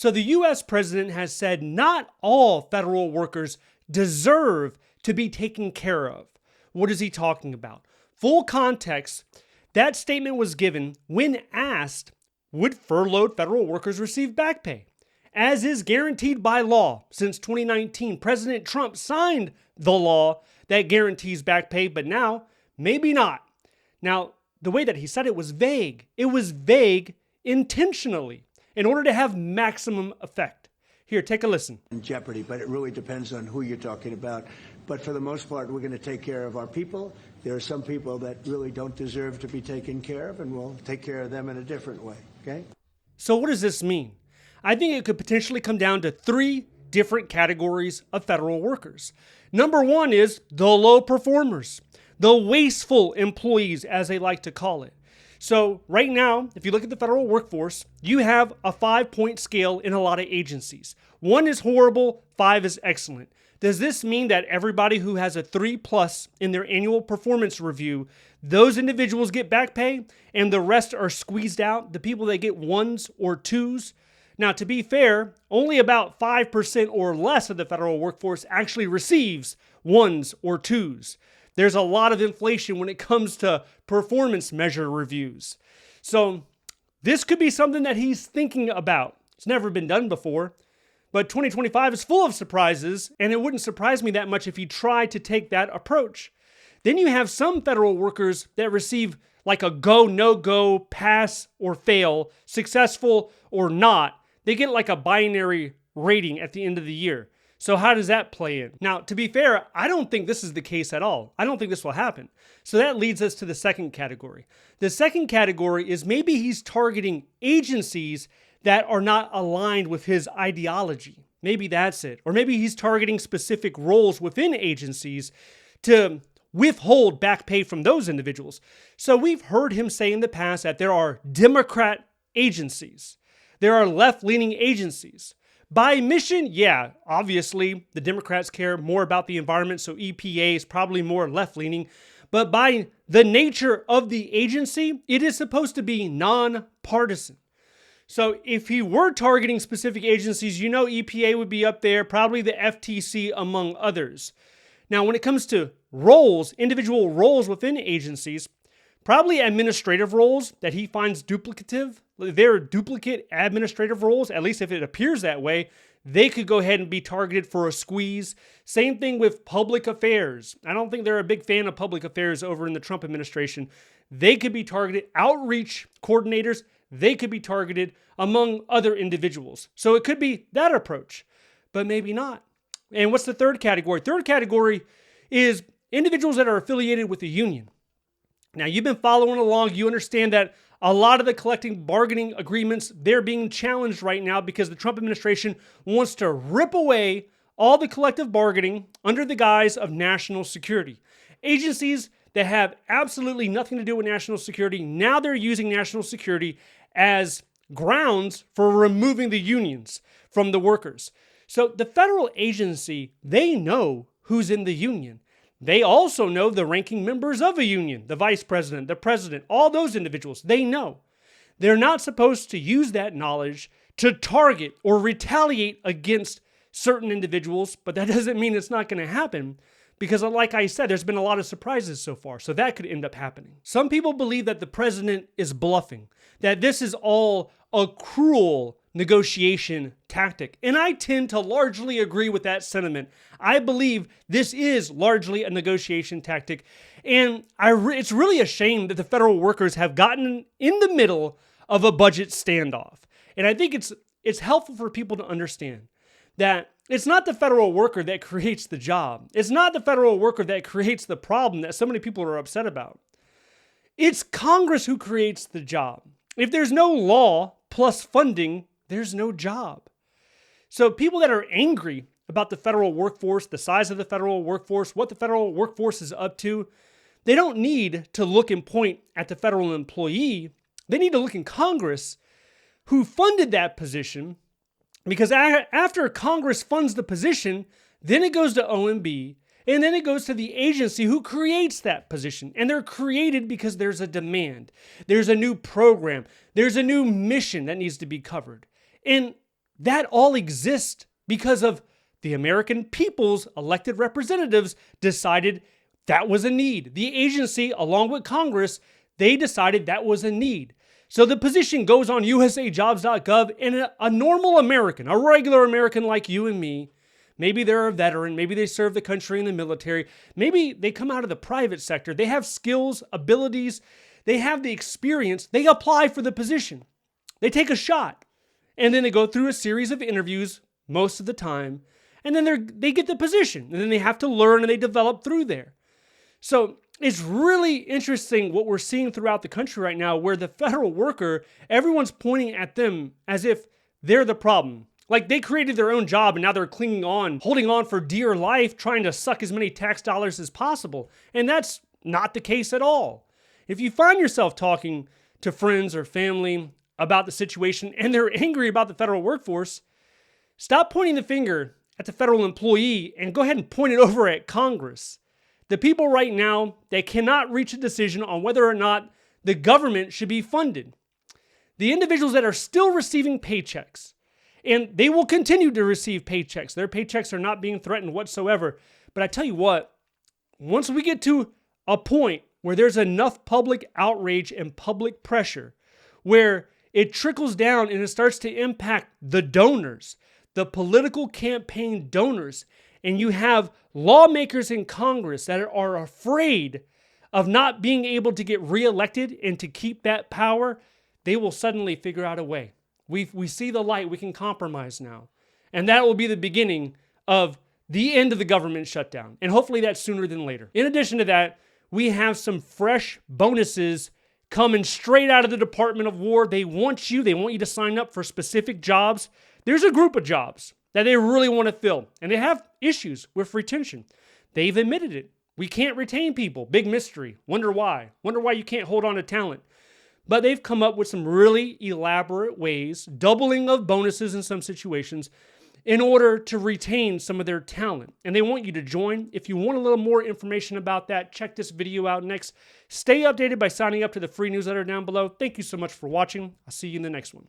So the US president has said not all federal workers deserve to be taken care of. What is he talking about? Full context, that statement was given when asked, would furloughed federal workers receive back pay? As is guaranteed by law. Since 2019, President Trump signed the law that guarantees back pay, but now, maybe not. Now, the way that he said it was vague. It was vague intentionally in order to have maximum effect. Here, take a listen. In jeopardy, but it really depends on who you're talking about. But for the most part, we're going to take care of our people. There are some people that really don't deserve to be taken care of, and we'll take care of them in a different way, okay? So what does this mean? I think it could potentially come down to 3 different categories of federal workers. Number 1 is the low performers, the wasteful employees, as they like to call it. So right now, if you look at the federal workforce, you have a 5-point scale in a lot of agencies. 1 is horrible, 5 is excellent. Does this mean that everybody who has a 3+ in their annual performance review, those individuals get back pay and the rest are squeezed out, the people that get 1s or 2s? Now, to be fair, only about 5% or less of the federal workforce actually receives 1s or 2s. There's a lot of inflation when it comes to performance measure reviews. So this could be something that he's thinking about. It's never been done before. But 2025 is full of surprises, and it wouldn't surprise me that much if he tried to take that approach. Then you have some federal workers that receive like a go, no-go, pass or fail, successful or not. They get like a binary rating at the end of the year. So how does that play in? Now, to be fair, I don't think this is the case at all. I don't think this will happen. So that leads us to the second category. The second category is maybe he's targeting agencies that are not aligned with his ideology. Maybe that's it. Or maybe he's targeting specific roles within agencies to withhold back pay from those individuals. So we've heard him say in the past that there are Democrat agencies. There are left-leaning agencies. By mission, yeah, obviously the Democrats care more about the environment, so EPA is probably more left-leaning. But by the nature of the agency, it is supposed to be nonpartisan. So if he were targeting specific agencies, you know EPA would be up there, probably the FTC among others. Now, when it comes to roles, individual roles within agencies, probably administrative roles that he finds duplicative. They're duplicate administrative roles, at least if it appears that way. They could go ahead and be targeted for a squeeze. Same thing with public affairs. I don't think they're a big fan of public affairs over in the Trump administration. They could be targeted. Outreach coordinators, they could be targeted among other individuals. So it could be that approach, but maybe not. And what's the third category? Third category is individuals that are affiliated with a union. Now, you've been following along. You understand that a lot of the collective bargaining agreements, they're being challenged right now because the Trump administration wants to rip away all the collective bargaining under the guise of national security. Agencies that have absolutely nothing to do with national security, now they're using national security as grounds for removing the unions from the workers. So the federal agency, they know who's in the union. They also know the ranking members of a union, the vice president, the president, all those individuals. They know. They're not supposed to use that knowledge to target or retaliate against certain individuals, but that doesn't mean it's not going to happen because, like I said, there's been a lot of surprises so far, so that could end up happening. Some people believe that the president is bluffing, that this is all a cruel negotiation tactic. And I tend to largely agree with that sentiment. I believe this is largely a negotiation tactic. And it's really a shame that the federal workers have gotten in the middle of a budget standoff. And I think it's helpful for people to understand that it's not the federal worker that creates the job. It's not the federal worker that creates the problem that so many people are upset about. It's Congress who creates the job. If there's no law plus funding, there's no job. So people that are angry about the federal workforce, the size of the federal workforce, what the federal workforce is up to, they don't need to look and point at the federal employee. They need to look in Congress who funded that position, because after Congress funds the position, then it goes to OMB, and then it goes to the agency who creates that position. And they're created because there's a demand. There's a new program. There's a new mission that needs to be covered. And that all exists because of the American people's elected representatives decided that was a need. The agency, along with Congress, they decided that was a need. So the position goes on usajobs.gov, and a normal American, a regular American like you and me, maybe they're a veteran, maybe they serve the country in the military, maybe they come out of the private sector, they have skills, abilities, they have the experience, they apply for the position. They take a shot, and then they go through a series of interviews most of the time, and then they get the position, and then they have to learn and they develop through there. So it's really interesting what we're seeing throughout the country right now, where the federal worker, everyone's pointing at them as if they're the problem. Like they created their own job and now they're clinging on, holding on for dear life, trying to suck as many tax dollars as possible. And that's not the case at all. If you find yourself talking to friends or family about the situation and they're angry about the federal workforce, stop pointing the finger at the federal employee and go ahead and point it over at Congress. The people right now, they cannot reach a decision on whether or not the government should be funded. The individuals that are still receiving paychecks, and they will continue to receive paychecks. Their paychecks are not being threatened whatsoever. But I tell you what, once we get to a point where there's enough public outrage and public pressure, where it trickles down and it starts to impact the donors, the political campaign donors, and you have lawmakers in Congress that are afraid of not being able to get reelected and to keep that power, they will suddenly figure out a way. We see the light. We can compromise now. And that will be the beginning of the end of the government shutdown. And hopefully that's sooner than later. In addition to that, we have some fresh bonuses coming straight out of the Department of War. They want you to sign up for specific jobs. There's a group of jobs that they really want to fill. And they have issues with retention. They've admitted it. We can't retain people. Big mystery. Wonder why. Wonder why you can't hold on to talent. But they've come up with some really elaborate ways, doubling of bonuses in some situations, in order to retain some of their talent. And they want you to join. If you want a little more information about that, check this video out next. Stay updated by signing up to the free newsletter down below. Thank you so much for watching. I'll see you in the next one.